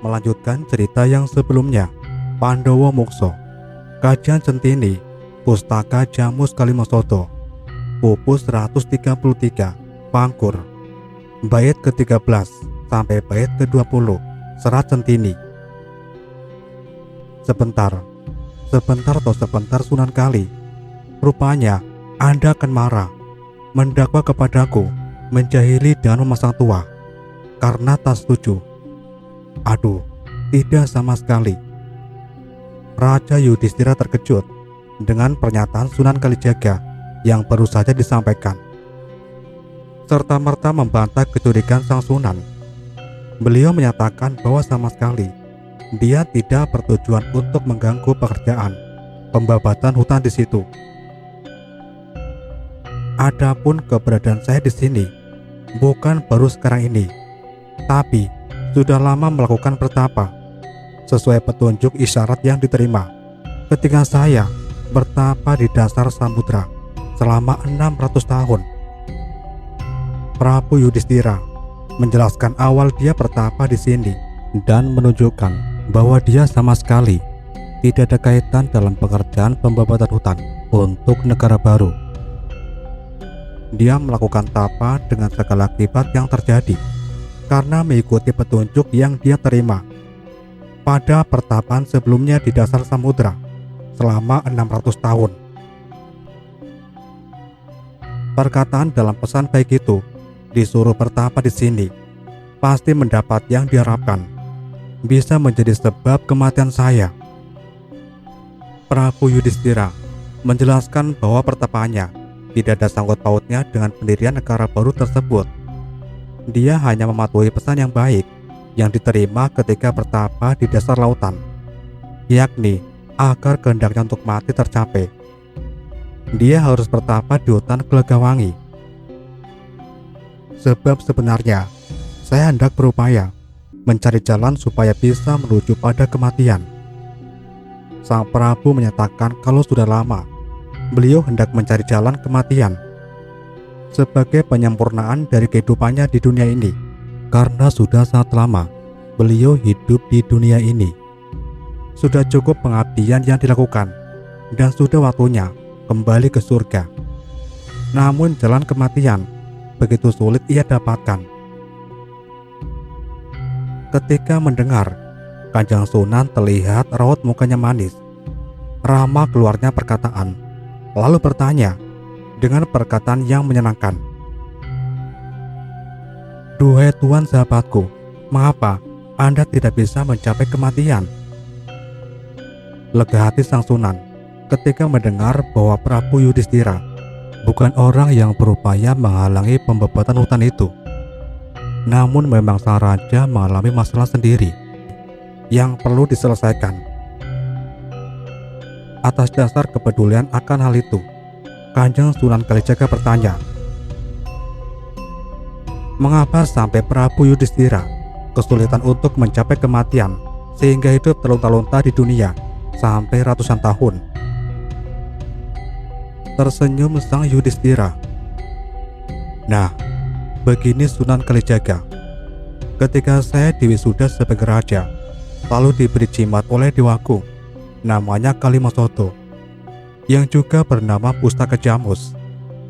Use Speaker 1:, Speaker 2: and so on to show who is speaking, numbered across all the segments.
Speaker 1: melanjutkan cerita yang sebelumnya. Pandowo Mokso, Kajian Centini, Pustaka Jamus Kalimasoto, Pupus 133, Pangkur, bait ke-13 sampai bait ke-20, Serat Centini. Sebentar Sunan Kali, rupanya Anda akan marah, mendakwa kepadaku menjahili dengan memasang tuah karena tak setuju. Aduh, tidak sama sekali. Raja Yudhistira terkejut dengan pernyataan Sunan Kalijaga yang baru saja disampaikan, serta-merta membantah kecurigaan sang Sunan. Beliau menyatakan bahwa sama sekali dia tidak bertujuan untuk mengganggu pekerjaan pembabatan hutan di situ. Adapun keberadaan saya di sini bukan baru sekarang ini, tapi sudah lama melakukan pertapa sesuai petunjuk isyarat yang diterima ketika saya bertapa di dasar samudra selama 600 tahun. Prabu Yudhistira menjelaskan awal dia bertapa di sini dan menunjukkan bahwa dia sama sekali tidak ada kaitan dalam pekerjaan pembabatan hutan untuk negara baru. Dia melakukan tapa dengan segala akibat yang terjadi karena mengikuti petunjuk yang dia terima pada pertapaan sebelumnya di dasar samudra selama 600 tahun. Perkataan dalam pesan baik itu, disuruh bertapa di sini, pasti mendapat yang diharapkan, bisa menjadi sebab kematian saya. Prabu Yudhistira menjelaskan bahwa pertapaannya tidak ada sangkut pautnya dengan pendirian negara baru tersebut. Dia hanya mematuhi pesan yang baik yang diterima ketika bertapa di dasar lautan, yakni agar kehendaknya untuk mati tercapai. Dia harus bertapa di hutan Gelegawangi. Sebab sebenarnya saya hendak berupaya mencari jalan supaya bisa menuju pada kematian. Sang Prabu menyatakan kalau sudah lama beliau hendak mencari jalan kematian sebagai penyempurnaan dari kehidupannya di dunia ini, karena sudah sangat lama beliau hidup di dunia ini. Sudah cukup pengabdian yang dilakukan dan sudah waktunya kembali ke surga. Namun jalan kematian begitu sulit ia dapatkan. Ketika mendengar Kanjeng Sunan terlihat raut mukanya manis, ramah keluarnya perkataan, lalu bertanya dengan perkataan yang menyenangkan, "Duhai Tuan sahabatku, mengapa Anda tidak bisa mencapai kematian?" Lega hati sang Sunan ketika mendengar bahwa Prabu Yudhistira bukan orang yang berupaya menghalangi pembabatan hutan itu, namun memang sang raja mengalami masalah sendiri yang perlu diselesaikan. Atas dasar kepedulian akan hal itu, Kanjeng Sunan Kalijaga bertanya, "Mengapa sampai Prabu Yudhistira kesulitan untuk mencapai kematian sehingga hidup terlunta-lunta di dunia sampai ratusan tahun?" Tersenyum sang Yudhistira, "Nah, begini Sunan Kalijaga. Ketika saya diwisuda sebagai raja, lalu diberi jimat oleh dewaku, namanya Kalimasoto, yang juga bernama Pustaka Jamus,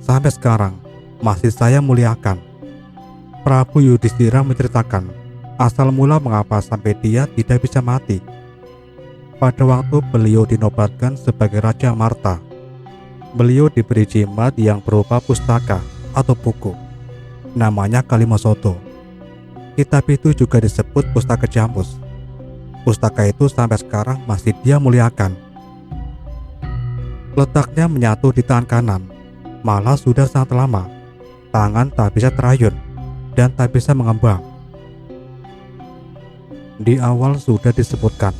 Speaker 1: sampai sekarang masih saya muliakan." Prabu Yudhistira menceritakan asal mula mengapa sampai dia tidak bisa mati. Pada waktu beliau dinobatkan sebagai Raja Marta, beliau diberi jimat yang berupa pustaka atau buku, namanya Kalimasoto. Kitab itu juga disebut Pustaka Jamus. Pustaka itu sampai sekarang masih dia muliakan. Letaknya menyatu di tangan kanan, malah sudah sangat lama. Tangan tak bisa terayun dan tak bisa mengembang. Di awal sudah disebutkan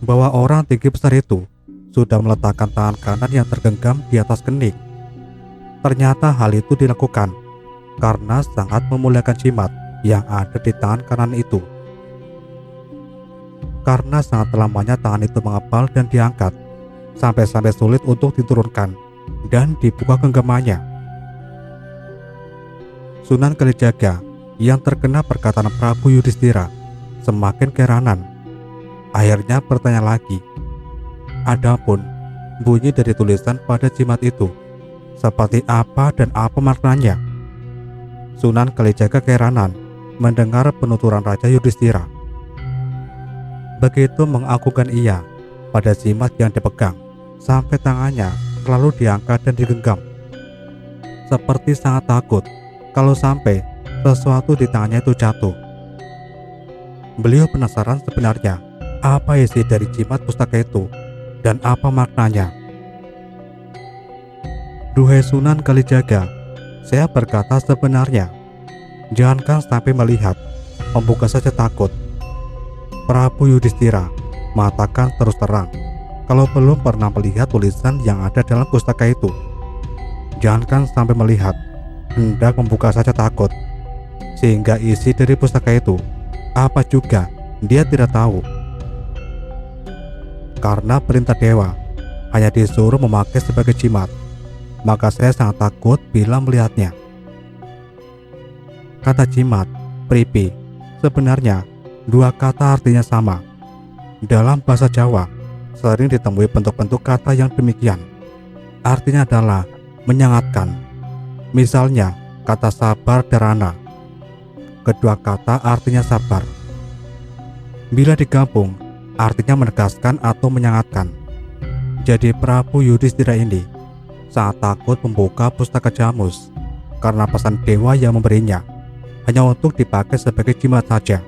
Speaker 1: bahwa orang tinggi besar itu sudah meletakkan tangan kanan yang tergenggam di atas kening. Ternyata hal itu dilakukan karena sangat memuliakan jimat yang ada di tangan kanan itu. Karena sangat lamanya tangan itu mengepal dan diangkat, sampai-sampai sulit untuk diturunkan dan dibuka genggamannya. Sunan Kalijaga yang terkena perkataan Prabu Yudhistira semakin keheranan. Akhirnya bertanya lagi. Adapun bunyi dari tulisan pada jimat itu seperti apa dan apa maknanya? Sunan Kalijaga keheranan mendengar penuturan Raja Yudhistira. Begitu mengagumkan ia pada jimat yang dipegang, sampai tangannya selalu diangkat dan digenggam, seperti sangat takut kalau sampai sesuatu di tangannya itu jatuh. Beliau penasaran sebenarnya apa isi dari jimat pustaka itu dan apa maknanya. Duhai Sunan Kalijaga, saya berkata sebenarnya, jangankan sampai melihat, membuka saja takut. Prabu Yudhistira mengatakan terus terang kalau belum pernah melihat tulisan yang ada dalam pustaka itu. Jangankan sampai melihat, hendak membuka saja takut. Sehingga isi dari pustaka itu apa juga dia tidak tahu. Karena perintah dewa hanya disuruh memakai sebagai jimat, maka saya sangat takut bila melihatnya. Kata jimat, pripi, sebenarnya dua kata artinya sama. Dalam bahasa Jawa sering ditemui bentuk-bentuk kata yang demikian. Artinya adalah menyangatkan. Misalnya kata sabar darana. Kedua kata artinya sabar. Bila digabung artinya menegaskan atau menyangatkan. Jadi Prabu Yudhistira ini sangat takut membuka pustaka Jamus karena pesan dewa yang memberinya hanya untuk dipakai sebagai jimat saja.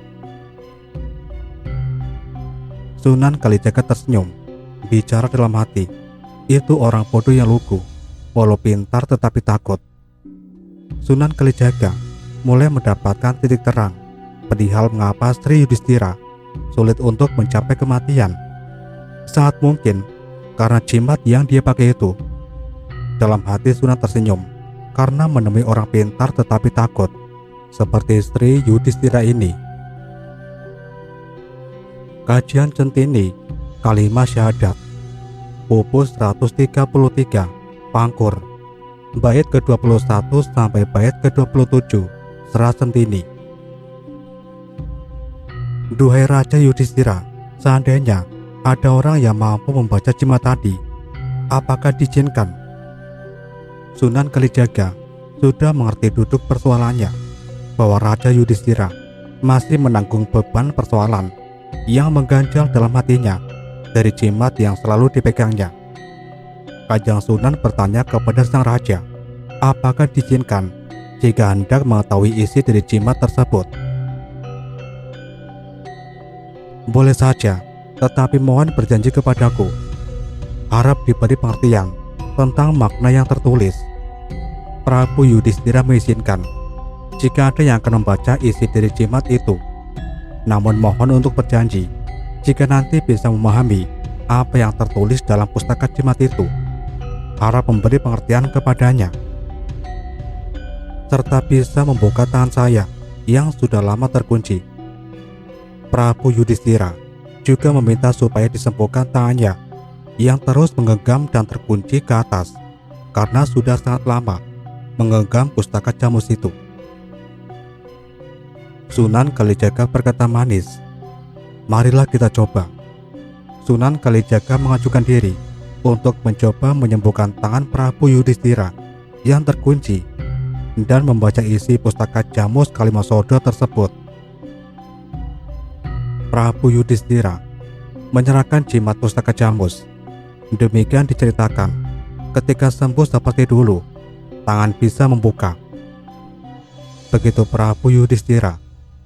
Speaker 1: Sunan Kalijaga tersenyum, bicara dalam hati, itu orang bodoh yang lugu, walau pintar tetapi takut. Sunan Kalijaga mulai mendapatkan titik terang perihal mengapa Sri Yudhistira sulit untuk mencapai kematian. Sangat mungkin karena jimat yang dia pakai itu. Dalam hati Sunan tersenyum karena menemui orang pintar tetapi takut seperti Sri Yudhistira ini. Kajian Centini Kalimat Syahadat Pupus 133 Pangkur bait ke-21 sampai bait ke-27 Serat Centini. Duhai Raja Yudhistira, seandainya ada orang yang mampu membaca jimat tadi, apakah diizinkan? Sunan Kalijaga sudah mengerti duduk persoalannya, bahwa Raja Yudhistira masih menanggung beban persoalan yang mengganjal dalam hatinya dari jimat yang selalu dipegangnya. Kanjeng Sunan bertanya kepada sang raja, apakah diizinkan jika hendak mengetahui isi dari jimat tersebut? Boleh saja, tetapi mohon berjanji kepadaku, harap diberi pengertian tentang makna yang tertulis. Prabu Yudhistira mengizinkan jika ada yang akan membaca isi dari jimat itu. Namun mohon untuk berjanji jika nanti bisa memahami apa yang tertulis dalam pustaka jimat itu, harap memberi pengertian kepadanya, serta bisa membuka tangan saya yang sudah lama terkunci. Prabu Yudhistira juga meminta supaya disembuhkan tangannya yang terus menggenggam dan terkunci ke atas karena sudah sangat lama menggenggam pustaka Jamus itu. Sunan Kalijaga berkata manis, marilah kita coba. Sunan Kalijaga mengajukan diri untuk mencoba menyembuhkan tangan Prabu Yudhistira yang terkunci dan membaca isi pustaka Jamus Kalimasoda tersebut. Prabu Yudhistira menyerahkan jimat pustaka Jamus. Demikian diceritakan, ketika sembuh seperti dulu, tangan bisa membuka. Begitu Prabu Yudhistira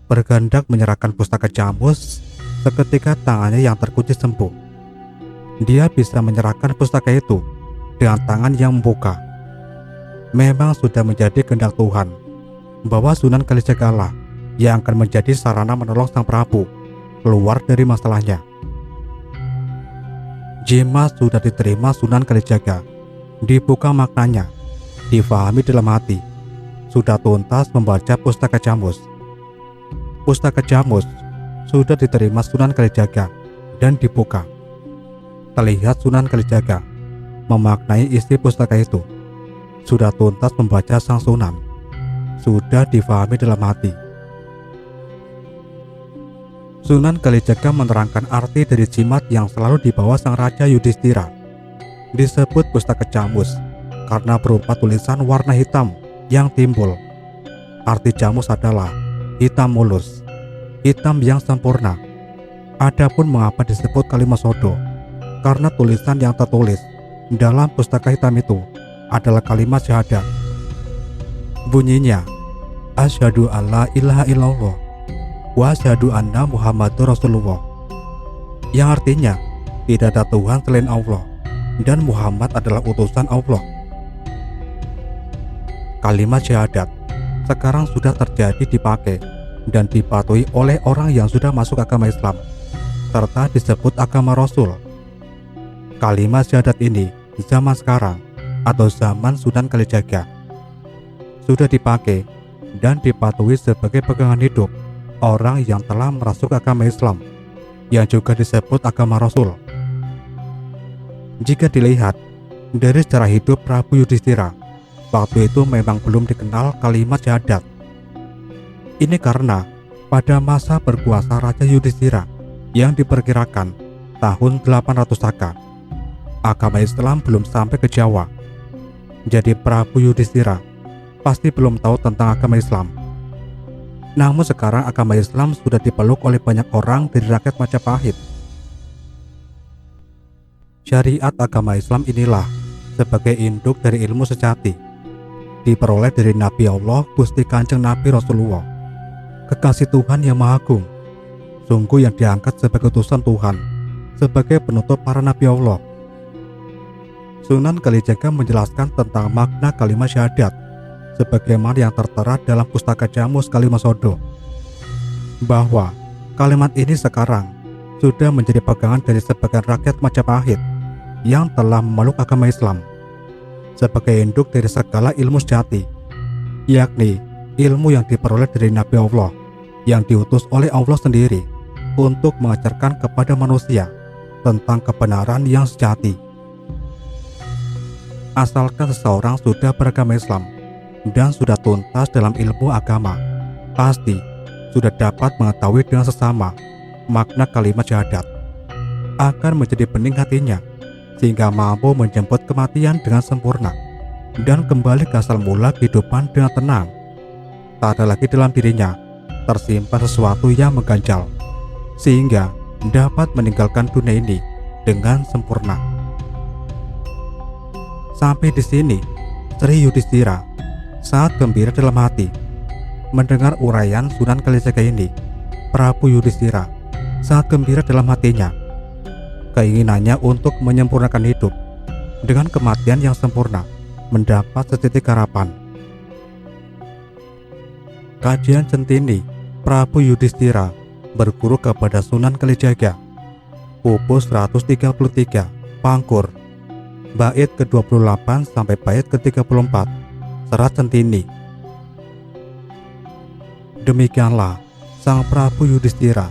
Speaker 1: berkehendak menyerahkan pustaka Jamus, seketika tangannya yang terkunci sembuh. Dia bisa menyerahkan pustaka itu dengan tangan yang membuka. Memang sudah menjadi kehendak Tuhan bahwa Sunan Kalijaga lah yang akan menjadi sarana menolong sang Prabu keluar dari masalahnya. Jimat sudah diterima Sunan Kalijaga, dibuka maknanya, difahami dalam hati, sudah tuntas membaca pustaka Jamus. Pustaka Jamus sudah diterima Sunan Kalijaga dan dibuka. Terlihat Sunan Kalijaga memaknai isi pustaka itu. Sudah tuntas membaca sang Sunan, sudah difahami dalam hati. Sunan Kalijaga menerangkan arti dari jimat yang selalu dibawa sang Raja Yudhistira. Disebut pustaka jamus karena berupa tulisan warna hitam yang timbul. Arti jamus adalah hitam mulus, hitam yang sempurna. Adapun mengapa disebut kalimat sodo, karena tulisan yang tertulis dalam pustaka hitam itu adalah kalimat syahadat. Bunyinya, asyhadu alla ilaha illallah wa asyhadu anna Muhammadur Rasulullah, yang artinya tidak ada Tuhan selain Allah dan Muhammad adalah utusan Allah. Kalimat syahadat sekarang sudah terjadi dipakai dan dipatuhi oleh orang yang sudah masuk agama Islam serta disebut agama Rasul. Kalimat syahadat ini zaman sekarang atau zaman Sunan Kalijaga sudah dipakai dan dipatuhi sebagai pegangan hidup orang yang telah merasuk agama Islam yang juga disebut agama Rasul. Jika dilihat dari sejarah hidup Prabu Yudhistira, waktu itu memang belum dikenal kalimat syahadat. Ini karena pada masa berkuasa Raja Yudhistira yang diperkirakan tahun 800 Saka, agama Islam belum sampai ke Jawa. Jadi Prabu Yudhistira pasti belum tahu tentang agama Islam. Namun sekarang agama Islam sudah dipeluk oleh banyak orang dari rakyat Majapahit. Syariat agama Islam inilah sebagai induk dari ilmu sejati, diperoleh dari Nabi Allah Gusti Kanjeng Nabi Rasulullah, kekasih Tuhan yang Maha Agung, sungguh yang diangkat sebagai utusan Tuhan, sebagai penutup para Nabi Allah. Sunan Kalijaga menjelaskan tentang makna kalimat syahadat sebagaimana yang tertera dalam pustaka jamus kalimat sodo, bahwa kalimat ini sekarang sudah menjadi pegangan dari sebagian rakyat Majapahit yang telah memeluk agama Islam sebagai induk dari segala ilmu sejati, yakni ilmu yang diperoleh dari Nabi Allah yang diutus oleh Allah sendiri untuk mengajarkan kepada manusia tentang kebenaran yang sejati. Asalkan seseorang sudah beragama Islam dan sudah tuntas dalam ilmu agama, pasti sudah dapat mengetahui dengan sesama makna kalimat syahadat, akan menjadi bening hatinya sehingga mampu menjemput kematian dengan sempurna dan kembali ke asal mula kehidupan dengan tenang. Tak ada lagi dalam dirinya tersimpan sesuatu yang mengganjal, sehingga dapat meninggalkan dunia ini dengan sempurna. Sampai di sini, Sri Yudhistira sangat gembira dalam hati mendengar uraian Sunan Kalijaga ini. Prabu Yudhistira sangat gembira dalam hatinya. Keinginannya untuk menyempurnakan hidup dengan kematian yang sempurna mendapat setitik harapan. Kajian Centini, Prabu Yudhistira berguru kepada Sunan Kalijaga. Pupus 133, Pangkur, bait ke-28 sampai bait ke-34, Serat Centini. Demikianlah sang Prabu Yudhistira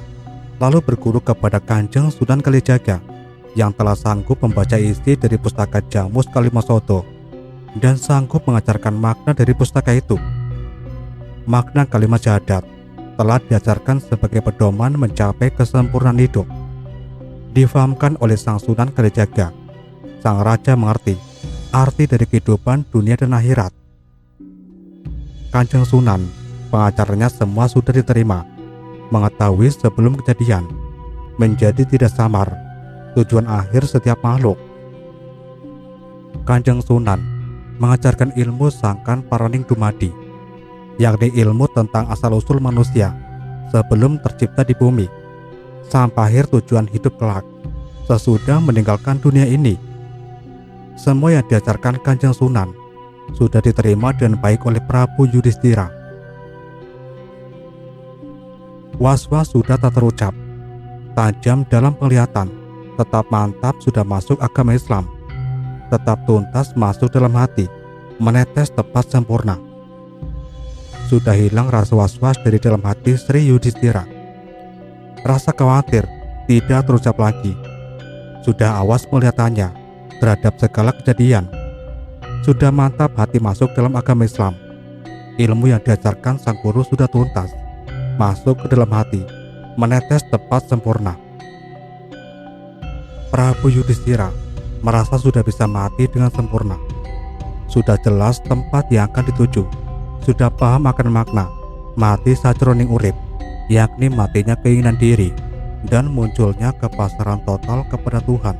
Speaker 1: lalu berguru kepada Kanjeng Sunan Kalijaga yang telah sanggup membaca isi dari pustaka jamus kalimat sodo dan sanggup mengajarkan makna dari pustaka itu. Makna kalimat syahadat telah diajarkan sebagai pedoman mencapai kesempurnaan hidup. Difahamkan oleh sang Sunan Kalijaga, sang raja mengerti arti dari kehidupan dunia dan akhirat. Kanjeng Sunan, pengacaranya semua sudah diterima, mengetahui sebelum kejadian, menjadi tidak samar tujuan akhir setiap makhluk. Kanjeng Sunan mengajarkan ilmu sangkan paraning dumadi, yakni ilmu tentang asal-usul manusia sebelum tercipta di bumi, sampai akhir tujuan hidup kelak sesudah meninggalkan dunia ini. Semua yang diajarkan Kanjeng Sunan sudah diterima dengan baik oleh Prabu Yudhistira. Was-was sudah tak terucap, tajam dalam penglihatan, tetap mantap sudah masuk agama Islam, tetap tuntas masuk dalam hati, menetes tepat sempurna. Sudah hilang rasa was-was dari dalam hati Sri Yudhistira. Rasa khawatir tidak terucap lagi. Sudah awas melihatannya terhadap segala kejadian. Sudah mantap hati masuk dalam agama Islam. Ilmu yang diajarkan sang guru sudah tuntas masuk ke dalam hati menetes tepat sempurna. Prabu Yudhistira merasa sudah bisa mati dengan sempurna. Sudah jelas tempat yang akan dituju. Sudah paham akan makna mati sajroning urip, yakni matinya keinginan diri dan munculnya kepasaran total kepada Tuhan.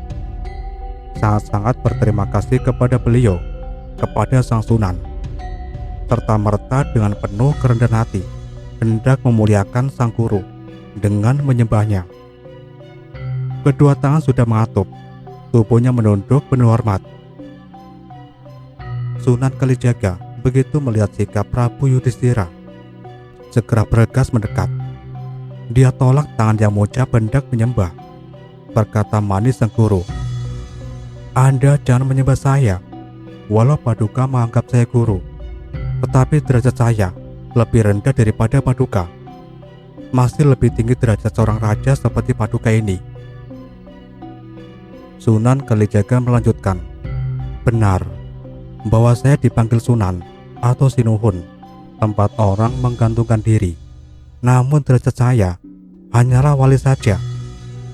Speaker 1: Sangat-sangat berterima kasih kepada beliau, kepada Sang Sunan, serta merta dengan penuh kerendahan hati hendak memuliakan Sang Guru dengan menyembahnya. Kedua tangan sudah mengatup, tubuhnya menunduk penuh hormat. Sunan Kalijaga begitu melihat sikap Prabu Yudhistira, segera bergegas mendekat. Dia tolak tangan yang mengucap hendak menyembah. Berkata manis Sang Guru, "Anda jangan menyembah saya. Walau Paduka menganggap saya guru, tetapi derajat saya lebih rendah daripada Paduka. Masih lebih tinggi derajat seorang raja seperti Paduka ini." Sunan Kalijaga melanjutkan, "Benar bahwa saya dipanggil Sunan atau Sinuhun, tempat orang menggantungkan diri. Namun derajat saya hanyalah wali saja.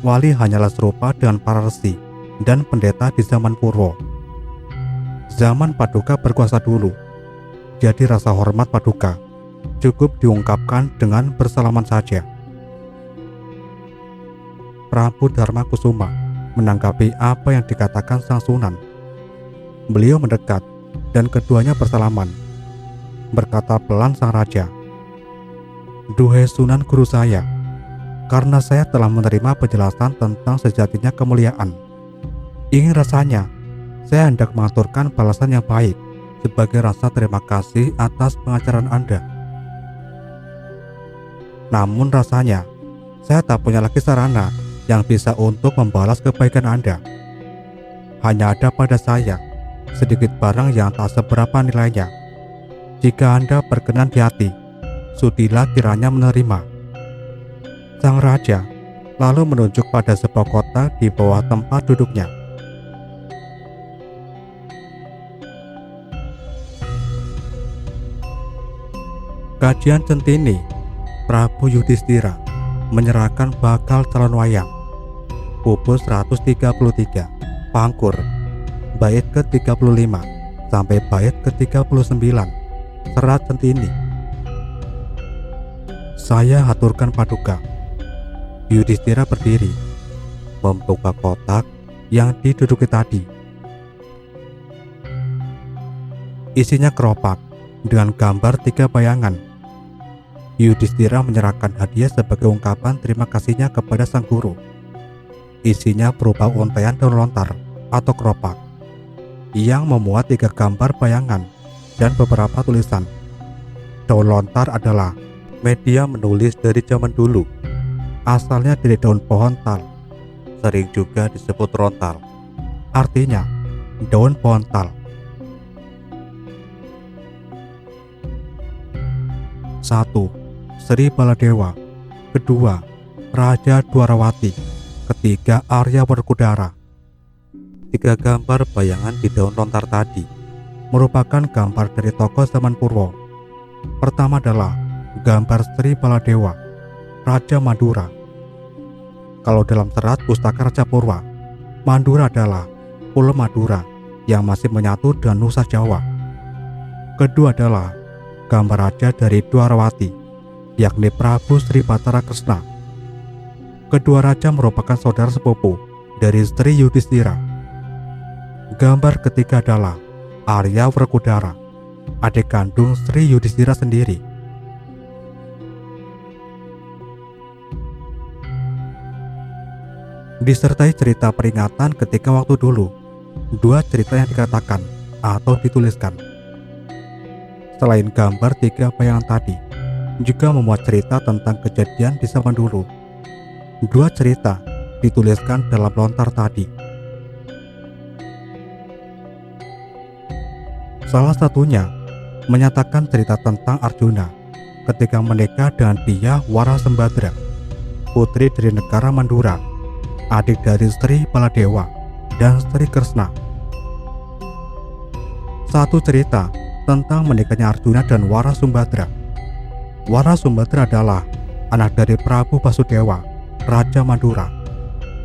Speaker 1: Wali hanyalah serupa dengan para resi dan pendeta di zaman Purwo. Zaman Paduka berkuasa dulu, jadi rasa hormat Paduka cukup diungkapkan dengan bersalaman saja." Prabu Dharma Kusuma menanggapi apa yang dikatakan Sang Sunan. Beliau mendekat dan keduanya bersalaman. Berkata pelan sang raja, "Duhai Sunan Guru saya, karena saya telah menerima penjelasan tentang sejatinya kemuliaan. Ingin rasanya saya hendak mengaturkan balasan yang baik sebagai rasa terima kasih atas pengajaran Anda. Namun rasanya saya tak punya lagi sarana yang bisa untuk membalas kebaikan Anda. Hanya ada pada saya sedikit barang yang tak seberapa nilainya. Jika Anda berkenan di hati, sudilah kiranya menerima." Sang raja lalu menunjuk pada sebuah kota di bawah tempat duduknya. Kajian Centini, Prabu Yudhistira menyerahkan bakal calon wayang. Pupus 133, Pangkur, bait ke-35 sampai bait ke-39. Serat Centini. "Saya haturkan Paduka." Yudhistira berdiri, membuka kotak yang diduduki tadi. Isinya keropak dengan gambar 3 bayangan. Yudhistira menyerahkan hadiah sebagai ungkapan terima kasihnya kepada Sang Guru. Isinya berupa untaian daun lontar atau keropak yang memuat 3 gambar bayangan dan beberapa tulisan. Daun lontar adalah media menulis dari zaman dulu. Asalnya dari daun pohon tal, sering juga disebut rontal. Artinya daun pohon tal. 1. Sri Baladewa. 2. Raja Dwarawati. 3. Arya Werkudara. 3 gambar bayangan di daun lontar tadi merupakan gambar dari tokoh zaman Purwo. Pertama adalah gambar Sri Baladewa, Raja Madura. Kalau dalam serat Pustaka Raja Purwa, Madura adalah Pulau Madura yang masih menyatu dengan Nusa Jawa. Kedua adalah gambar raja dari Dwarawati, yakni Prabu Sri Batara Kresna. Kedua raja merupakan saudara sepupu dari Sri Yudhistira. Gambar ketiga adalah Arya Werkudara, adik kandung Sri Yudhistira sendiri. Disertai cerita peringatan ketika waktu dulu. 2 cerita yang dikatakan atau dituliskan. Selain gambar 3 bayangan tadi, juga memuat cerita tentang kejadian di zaman dulu. 2 cerita dituliskan dalam lontar tadi. Salah satunya menyatakan cerita tentang Arjuna ketika menikah dengan Dia Warasembadra, putri dari negara Mandura, adik dari Sri Baladewa dan Sri Kresna. Satu cerita tentang menikahnya Arjuna dan Warasembadra. Warasembadra adalah anak dari Prabu Basudewa, Raja Madura,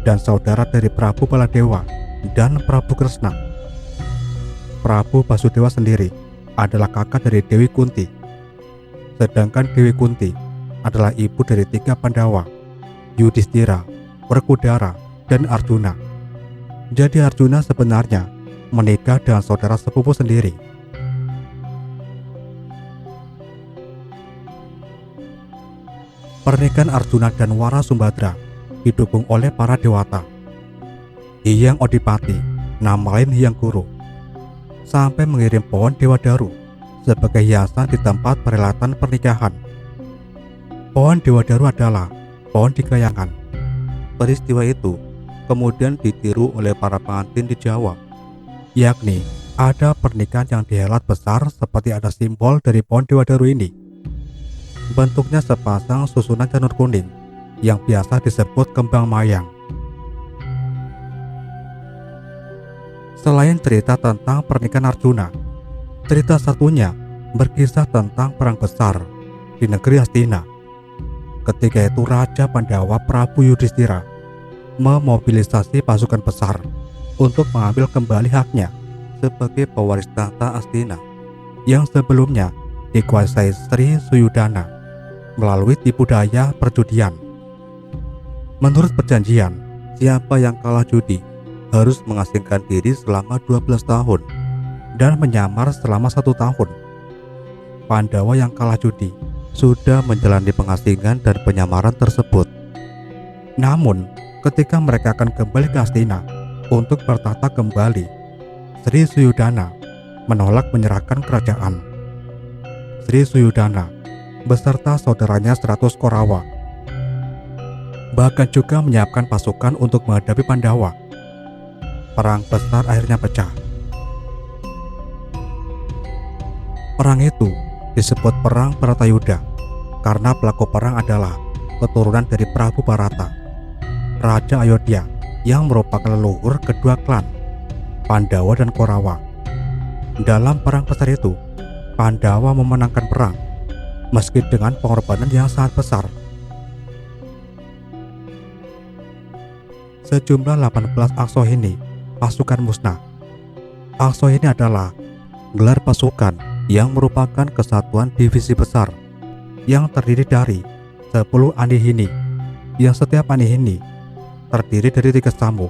Speaker 1: dan saudara dari Prabu Baladewa dan Prabu Kresna. Prabu Basudewa sendiri adalah kakak dari Dewi Kunti, sedangkan Dewi Kunti adalah ibu dari 3 Pandawa, Yudhistira, Werkudara, dan Arjuna. Jadi Arjuna sebenarnya menikah dengan saudara sepupu sendiri. Pernikahan Arjuna dan Warasumbadra didukung oleh para dewata, Hyang Odipati, nama lain Hyang Guru, sampai mengirim pohon Dewadaru sebagai hiasan di tempat perhelatan pernikahan. Pohon Dewadaru adalah pohon dikayangan. Peristiwa itu kemudian ditiru oleh para pengantin di Jawa, yakni ada pernikahan yang dihelat besar seperti ada simbol dari pohon Dewadaru ini. Bentuknya sepasang susunan janur kuning yang biasa disebut kembang mayang. Selain cerita tentang pernikahan Arjuna, cerita satunya berkisah tentang perang besar di negeri Hastina. Ketika itu Raja Pandawa Prabu Yudhistira memobilisasi pasukan besar untuk mengambil kembali haknya sebagai pewaris tahta Hastina yang sebelumnya dikuasai Sri Suyudana melalui tipu daya perjudian. Menurut perjanjian, siapa yang kalah judi harus mengasingkan diri selama 12 tahun dan menyamar selama 1 tahun. Pandawa yang kalah judi sudah menjalani pengasingan dan penyamaran tersebut. Namun, ketika mereka akan kembali ke Hastina untuk bertahta kembali, Sri Suyudana menolak menyerahkan kerajaan. Sri Suyudana beserta saudaranya 100 Korawa bahkan juga menyiapkan pasukan untuk menghadapi Pandawa. Perang besar akhirnya pecah. Perang itu disebut Perang Bharatayuddha karena pelaku perang adalah keturunan dari Prabu Bharata, Raja Ayodhya yang merupakan leluhur kedua klan Pandawa dan Korawa. Dalam perang besar itu, Pandawa memenangkan perang meski dengan pengorbanan yang sangat besar. Sejumlah 18 Aksohini pasukan musnah. Aksohini adalah gelar pasukan yang merupakan kesatuan divisi besar yang terdiri dari 10 Anihini, yang setiap Anihini terdiri dari 3 samu,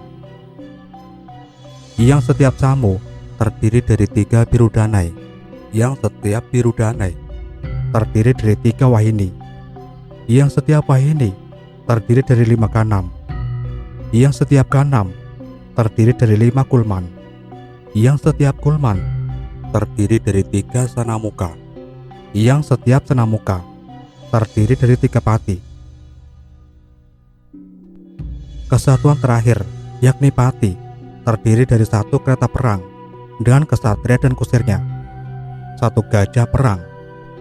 Speaker 1: yang setiap samu terdiri dari 3 Birudanai, yang setiap Birudanai terdiri dari 3 Wahini, yang setiap Wahini terdiri dari 5 Ganam, yang setiap Ganam terdiri dari 5 Kulman, yang setiap Kulman terdiri dari 3 Sanamuka, yang setiap Sanamuka terdiri dari 3 Pati. Kesatuan terakhir, yakni Pati, terdiri dari 1 kereta perang dengan kesatria dan kusirnya, 1 gajah perang,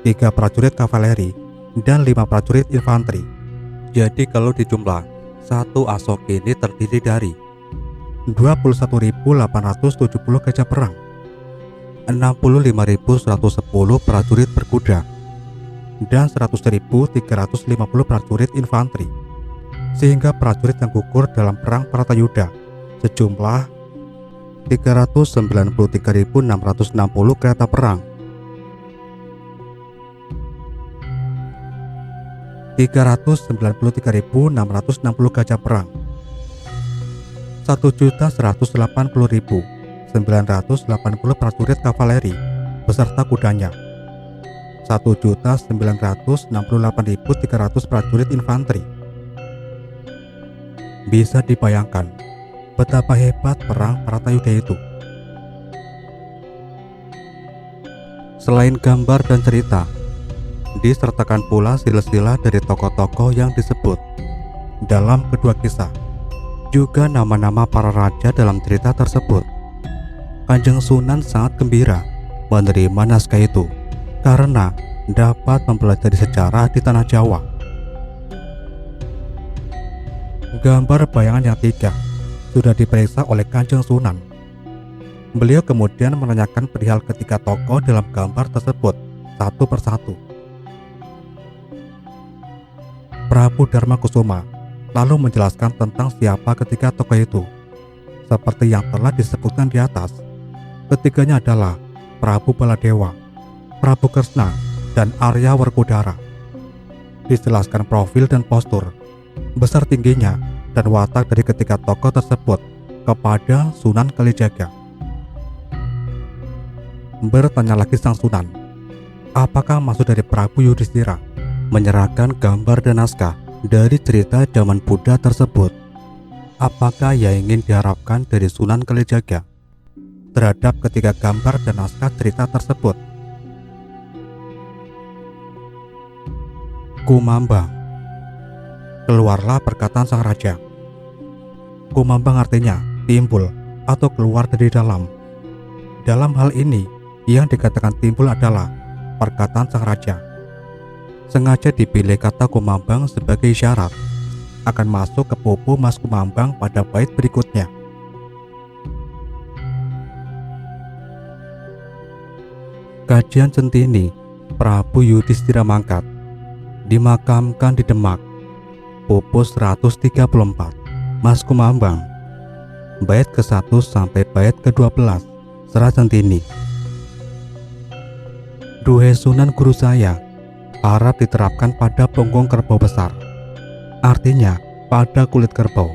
Speaker 1: 3 prajurit kavaleri, dan 5 prajurit infanteri. Jadi kalau dijumlah, 1 Asokini terdiri dari 21.870 gajah perang, 65.110 prajurit berkuda, dan 100.350 prajurit infanteri. Sehingga prajurit yang gugur dalam perang Bharatayuddha sejumlah 393.660 kereta perang, 393.660 gajah perang, 1.180.980 prajurit kavaleri beserta kudanya, 1.968.300 prajurit infanteri. Bisa dibayangkan betapa hebat perang Bharatayuddha itu. Selain gambar dan cerita, disertakan pula silsilah dari tokoh-tokoh yang disebut dalam kedua kisah, juga nama-nama para raja dalam cerita tersebut. Kanjeng Sunan sangat gembira menerima naskah itu karena dapat mempelajari sejarah di tanah Jawa. Gambar bayangan yang 3 sudah diperiksa oleh Kanjeng Sunan. Beliau kemudian menanyakan perihal ketiga tokoh dalam gambar tersebut satu persatu. Prabu Dharma Kusuma lalu menjelaskan tentang siapa ketiga tokoh itu. Seperti yang telah disebutkan di atas, ketiganya adalah Prabu Baladewa, Prabu Kresna, dan Arya Werkudara. Dijelaskan profil dan postur, besar tingginya, dan watak dari ketiga tokoh tersebut kepada Sunan Kalijaga. Bertanya lagi sang Sunan, apakah maksud dari Prabu Yudhistira menyerahkan gambar dan naskah dari cerita zaman Buddha tersebut? Apakah yang ingin diharapkan dari Sunan Kalijaga terhadap ketiga gambar dan naskah cerita tersebut? Kumambang. Keluarlah perkataan sang raja. Kumambang artinya timbul atau keluar dari dalam. Dalam hal ini, yang dikatakan timbul adalah perkataan sang raja. Sengaja dipilih kata kumambang sebagai isyarat akan masuk ke pupu Mas Kumambang pada bait berikutnya. Kajian Centini, Prabu Yudhistira Mangkat, dimakamkan di Demak, pupus 134, Mas Kumambang, bait ke-1 sampai bait ke-12, Serat Centini. Duhe Sunan guru saya, Arab diterapkan pada punggung kerbau besar, artinya pada kulit kerbau.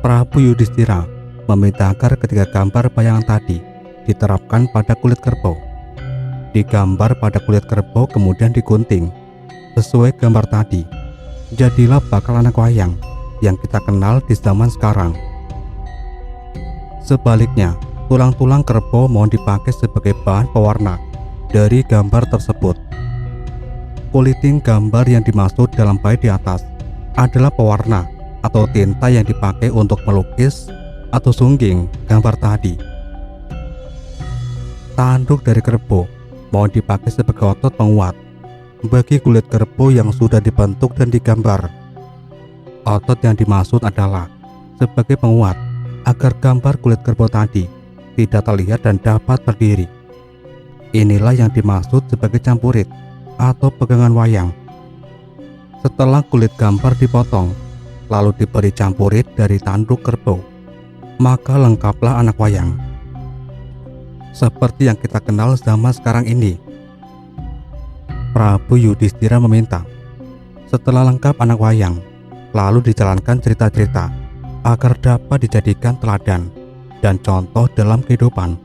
Speaker 1: Prabu Yudhistira meminta agar ketiga gambar bayangan tadi diterapkan pada kulit kerbau. Digambar pada kulit kerbau kemudian digunting sesuai gambar tadi. Jadilah bakal anak wayang yang kita kenal di zaman sekarang. Sebaliknya, tulang-tulang kerbau mohon dipakai sebagai bahan pewarna dari gambar tersebut. Kuliting gambar yang dimaksud dalam bait di atas adalah pewarna atau tinta yang dipakai untuk melukis atau sungging gambar tadi. Tanduk dari kerbau mohon dipakai sebagai otot penguat bagi kulit kerbau yang sudah dibentuk dan digambar. Otot yang dimaksud adalah sebagai penguat agar gambar kulit kerbau tadi tidak terlihat dan dapat berdiri. Inilah yang dimaksud sebagai campurit atau pegangan wayang. Setelah kulit gambar dipotong, lalu diberi campurit dari tanduk kerbau, maka lengkaplah anak wayang. Seperti yang kita kenal zaman sekarang ini. Prabu Yudhistira meminta, setelah lengkap anak wayang, lalu dijalankan cerita-cerita agar dapat dijadikan teladan dan contoh dalam kehidupan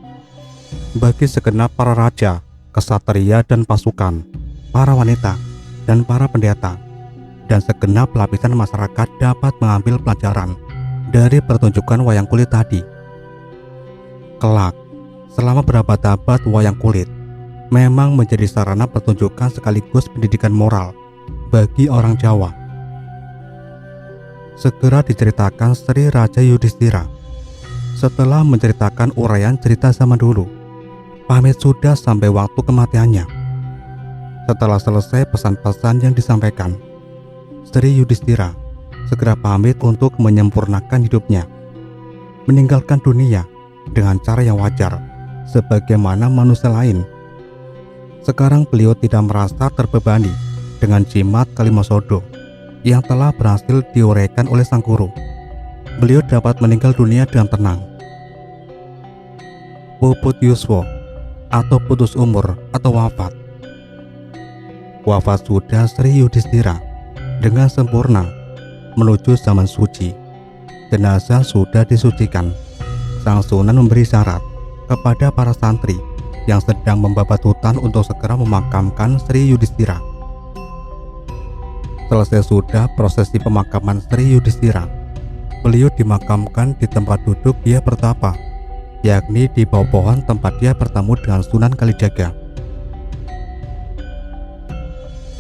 Speaker 1: bagi segenap para raja, kesatria dan pasukan, para wanita dan para pendeta, dan segenap lapisan masyarakat dapat mengambil pelajaran dari pertunjukan wayang kulit tadi. Kelak, selama berabad-abad wayang kulit memang menjadi sarana pertunjukan sekaligus pendidikan moral bagi orang Jawa. Segera diceritakan Sri Raja Yudhistira. Setelah menceritakan uraian cerita zaman dulu, pamit sudah sampai waktu kematiannya. Setelah selesai pesan-pesan yang disampaikan, Sri Yudhistira segera pamit untuk menyempurnakan hidupnya, meninggalkan dunia dengan cara yang wajar sebagaimana manusia lain. Sekarang beliau tidak merasa terbebani dengan jimat Kalimasodo yang telah berhasil diuraikan oleh sang guru. Beliau dapat meninggal dunia dengan tenang. Puput Yuswo atau putus umur atau wafat. Wafat sudah Sri Yudhistira dengan sempurna menuju zaman suci. Jenazah sudah disucikan. Sang Sunan memberi syarat kepada para santri yang sedang membabat hutan untuk segera memakamkan Sri Yudhistira. Selesai sudah prosesi pemakaman Sri Yudhistira, beliau dimakamkan di tempat duduk dia bertapa, yakni di bawah pohon tempat dia bertemu dengan Sunan Kalijaga.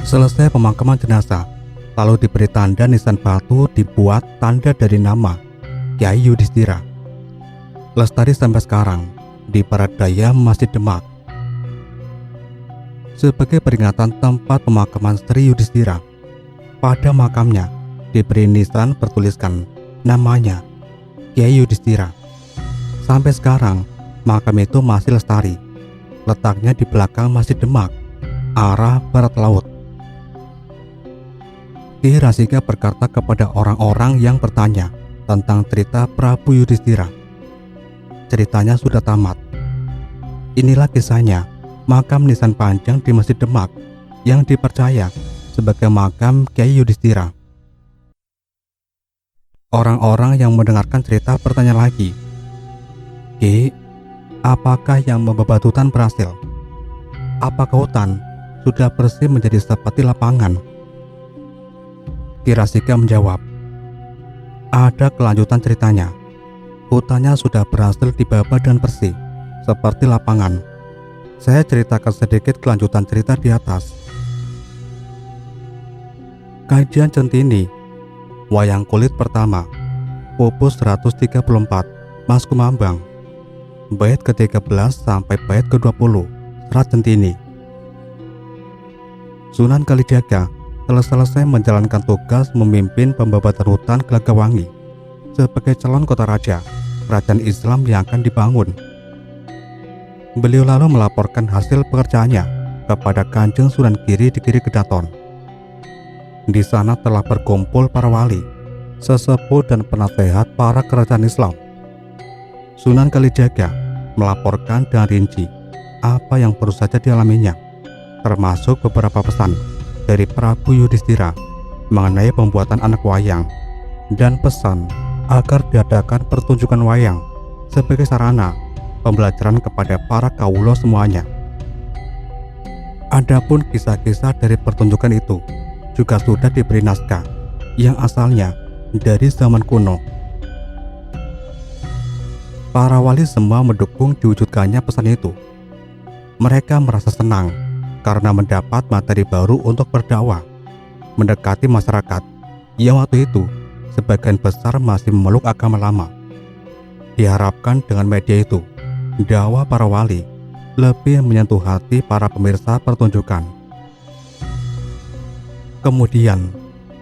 Speaker 1: Selesai pemakaman jenazah, lalu diberi tanda nisan batu, dibuat tanda dari nama Kyai Yudhistira. Lestari sampai sekarang di Barat Daya Masjid Demak. Sebagai peringatan tempat pemakaman Sri Yudhistira, pada makamnya diberi nisan bertuliskan namanya Kyai Yudhistira. Sampai sekarang makam itu masih lestari. Letaknya di belakang Masjid Demak, arah barat laut. Ki Rasika berkata kepada orang-orang yang bertanya tentang cerita Prabu Yudhistira. Ceritanya sudah tamat. Inilah kisahnya makam nisan panjang di Masjid Demak yang dipercaya sebagai makam Kyai Yudhistira. Orang-orang yang mendengarkan cerita bertanya lagi, "Ki, apakah yang membebatutan berhasil? Apakah hutan sudah bersih menjadi seperti lapangan?" Ki Rasika menjawab, "Ada kelanjutan ceritanya. Hutannya sudah berhasil dibabat dan bersih seperti lapangan. Saya ceritakan sedikit kelanjutan cerita di atas." Kajian Centini, Wayang Kulit Pertama, Pupus 134, Mas Kumambang, bait ke-13 sampai bait ke-20, Serat Centini. Sunan Kalijaga telah selesai menjalankan tugas memimpin pembabatan hutan Gelagawangi sebagai calon kota raja kerajaan Islam yang akan dibangun. Beliau lalu melaporkan hasil pekerjaannya kepada Kanjeng Sunan Giri di Giri Kedaton. Di sana telah berkumpul para wali, sesepuh dan penasehat para kerajaan Islam. Sunan Kalijaga melaporkan dengan rinci apa yang baru saja dialaminya, termasuk beberapa pesan dari Prabu Yudhistira mengenai pembuatan anak wayang dan pesan agar diadakan pertunjukan wayang sebagai sarana pembelajaran kepada para kawula semuanya. Adapun kisah-kisah dari pertunjukan itu juga sudah diberi naskah yang asalnya dari zaman kuno. Para wali semua mendukung diwujudkannya pesan itu. Mereka merasa senang karena mendapat materi baru untuk berdakwah, mendekati masyarakat yang waktu itu sebagian besar masih memeluk agama lama. Diharapkan dengan media itu, dakwah para wali lebih menyentuh hati para pemirsa pertunjukan. Kemudian,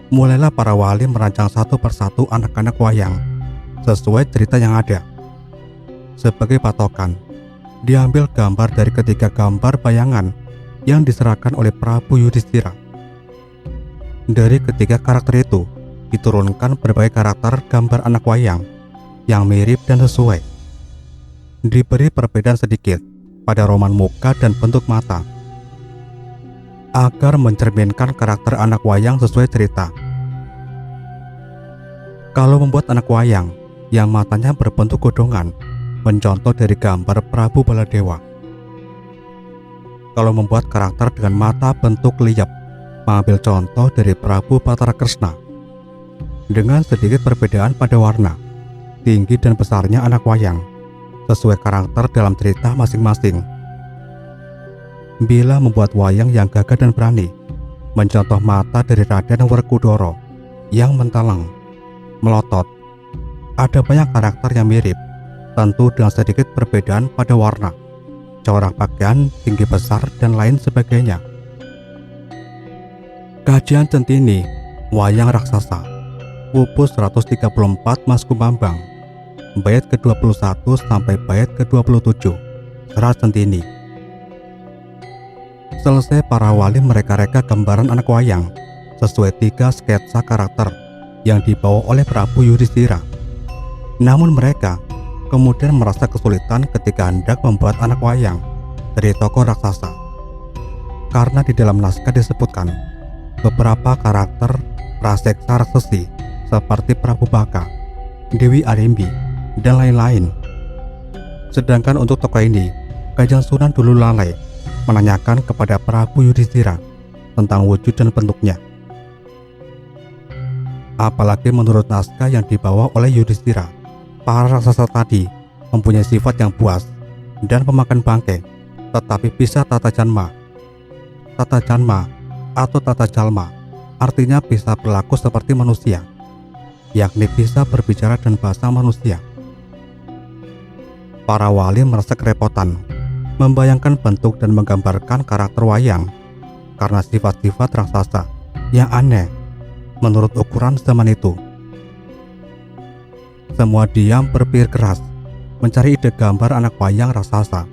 Speaker 1: mulailah para wali merancang satu persatu anak-anak wayang sesuai cerita yang ada. Sebagai patokan, diambil gambar dari ketiga gambar bayangan yang diserahkan oleh Prabu Yudhistira. Dari ketiga karakter itu diturunkan berbagai karakter gambar anak wayang yang mirip dan sesuai. Diberi perbedaan sedikit pada roman muka dan bentuk mata agar mencerminkan karakter anak wayang sesuai cerita. Kalau membuat anak wayang yang matanya berbentuk godongan, mencontoh dari gambar Prabu Baladewa. Kalau membuat karakter dengan mata bentuk liap, mengambil contoh dari Prabu Batara Kresna. Dengan sedikit perbedaan pada warna, tinggi dan besarnya anak wayang, sesuai karakter dalam cerita masing-masing. Bila membuat wayang yang gagah dan berani, mencontoh mata dari Raden Werkudara yang mentaleng, melotot. Ada banyak karakter yang mirip, tentu dengan sedikit perbedaan pada warna, corak pakaian, tinggi besar, dan lain sebagainya. Kajian Centini, Wayang Raksasa, Pupus 134, Mas Kumambang, bait ke-21 sampai bait ke-27, Serat Centini. Selesai para wali mereka-reka gambaran anak wayang sesuai 3 sketsa karakter yang dibawa oleh Prabu Yudhistira. Namun mereka kemudian merasa kesulitan ketika hendak membuat anak wayang dari tokoh raksasa, karena di dalam naskah disebutkan beberapa karakter praseksa raksasi seperti Prabu Baka, Dewi Arimbi, dan lain-lain. Sedangkan untuk tokoh ini, Kanjeng Sunan dulu lalai menanyakan kepada Prabu Yudhistira tentang wujud dan bentuknya. Apalagi menurut naskah yang dibawa oleh Yudhistira, para raksasa tadi mempunyai sifat yang buas dan pemakan bangkai, tetapi bisa tata janma. Tata janma atau tata jalma artinya bisa berlaku seperti manusia, yakni bisa berbicara dan bahasa manusia. Para wali merasa kerepotan membayangkan bentuk dan menggambarkan karakter wayang karena sifat-sifat raksasa yang aneh menurut ukuran zaman itu. Semua diam berpikir keras mencari ide gambar anak wayang raksasa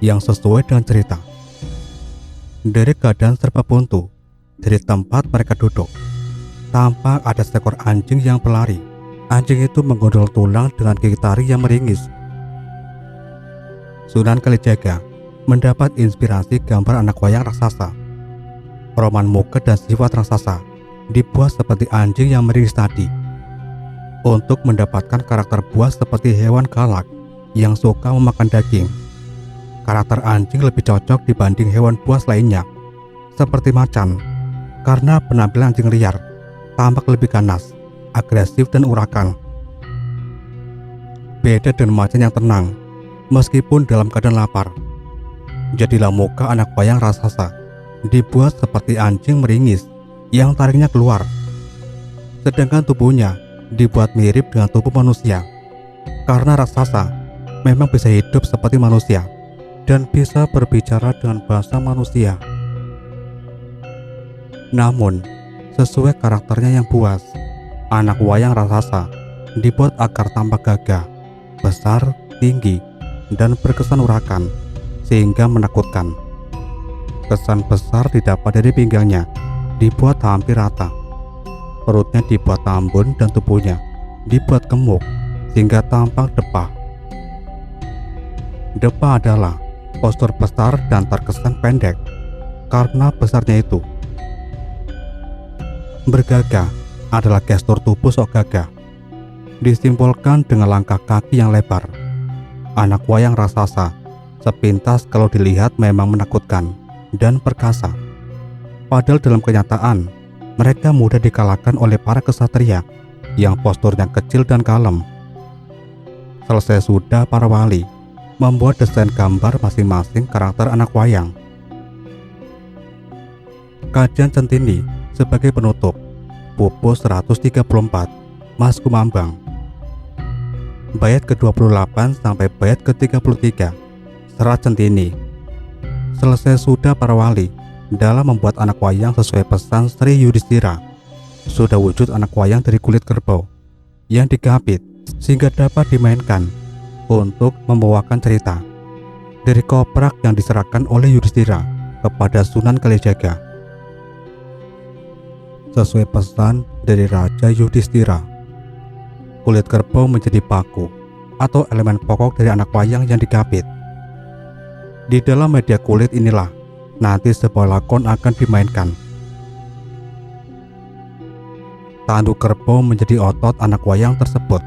Speaker 1: yang sesuai dengan cerita. Dari keadaan serba buntu dari tempat mereka duduk, tampak ada seekor anjing yang berlari. Anjing itu menggondol tulang dengan gigi taring yang meringis. Sunan Kalijaga mendapat inspirasi gambar anak wayang raksasa. Roman muka dan sifat raksasa dibuat seperti anjing yang meringis tadi. Untuk mendapatkan karakter buas seperti hewan galak yang suka memakan daging, karakter anjing lebih cocok dibanding hewan buas lainnya, seperti macan, karena penampilan anjing liar tampak lebih ganas, agresif dan urakan. Beda dengan macan yang tenang, meskipun dalam keadaan lapar. Jadilah muka anak wayang raksasa dibuat seperti anjing meringis yang taringnya keluar, sedangkan tubuhnya dibuat mirip dengan tubuh manusia, karena raksasa memang bisa hidup seperti manusia dan bisa berbicara dengan bahasa manusia. Namun, sesuai karakternya yang buas, anak wayang raksasa dibuat agar tampak gagah, besar, tinggi, dan berkesan urakan, sehingga menakutkan. Kesan besar didapat dari pinggangnya, dibuat hampir rata. Perutnya dibuat tambun dan tubuhnya dibuat gemuk sehingga tampak depah. Depah adalah postur besar dan terkesan pendek karena besarnya itu. Bergagah adalah gestur tubuh sok gagah, disimbolkan dengan langkah kaki yang lebar. Anak wayang raksasa sepintas kalau dilihat memang menakutkan dan perkasa. Padahal dalam kenyataan mereka mudah dikalahkan oleh para kesatria yang posturnya kecil dan kalem. Selesai sudah para wali membuat desain gambar masing-masing karakter anak wayang. Kajian Centini sebagai penutup. Pupus 134 Mas Kumambang. Bait ke-28 sampai bait ke-33 Serat Centini. Selesai sudah para wali dalam membuat anak wayang sesuai pesan Sri Yudhistira. Sudah wujud anak wayang dari kulit kerbau yang digapit sehingga dapat dimainkan untuk membawakan cerita dari koprak yang diserahkan oleh Yudhistira kepada Sunan Kalijaga. Sesuai pesan dari Raja Yudhistira, kulit kerbau menjadi paku atau elemen pokok dari anak wayang yang digapit. Di dalam media kulit inilah nanti sebuah lakon akan dimainkan. Tanduk kerbau menjadi otot anak wayang tersebut,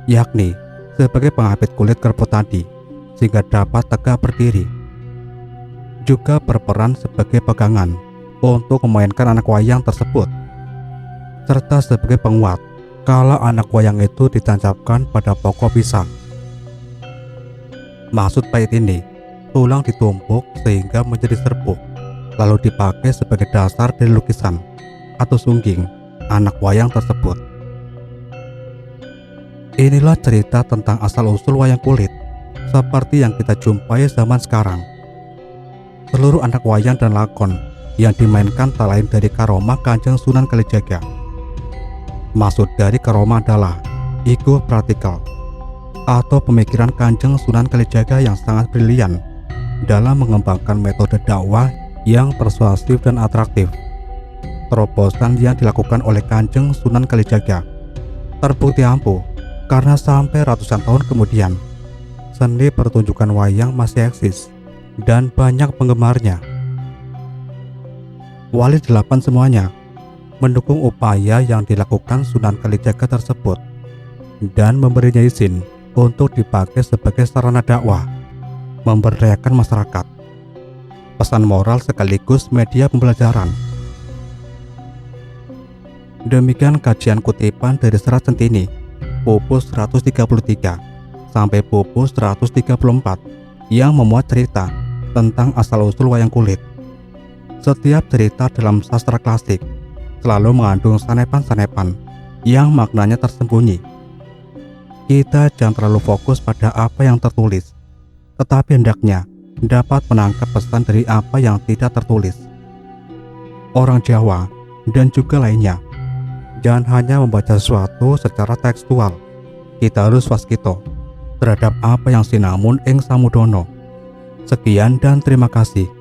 Speaker 1: yakni sebagai pengapit kulit kerbau tadi sehingga dapat tegak berdiri. Juga berperan sebagai pegangan untuk memainkan anak wayang tersebut, serta sebagai penguat kala anak wayang itu ditancapkan pada pokok pisang. Maksud bait ini, tulang ditumpuk sehingga menjadi serbuk, lalu dipakai sebagai dasar dari lukisan atau sungging anak wayang tersebut. Inilah cerita tentang asal-usul wayang kulit seperti yang kita jumpai zaman sekarang. Seluruh anak wayang dan lakon yang dimainkan tak lain dari karomah Kanjeng Sunan Kalijaga. Maksud dari karomah adalah ego praktikal atau pemikiran Kanjeng Sunan Kalijaga yang sangat brilian dalam mengembangkan metode dakwah yang persuasif dan atraktif. Terobosan yang dilakukan oleh Kanjeng Sunan Kalijaga terbukti ampuh karena sampai ratusan tahun kemudian seni pertunjukan wayang masih eksis dan banyak penggemarnya. Wali 8 semuanya mendukung upaya yang dilakukan Sunan Kalijaga tersebut dan memberinya izin untuk dipakai sebagai sarana dakwah, memberdayakan masyarakat, pesan moral sekaligus media pembelajaran. Demikian kajian kutipan dari Serat Centini, Pupus 133 sampai Pupus 134 yang memuat cerita tentang asal-usul wayang kulit. Setiap cerita dalam sastra klasik selalu mengandung sanepan-sanepan yang maknanya tersembunyi. Kita jangan terlalu fokus pada apa yang tertulis, tetapi hendaknya dapat menangkap pesan dari apa yang tidak tertulis. Orang Jawa dan juga lainnya, jangan hanya membaca sesuatu secara tekstual. Kita harus waskito terhadap apa yang sinamun ing samudono. Sekian dan terima kasih.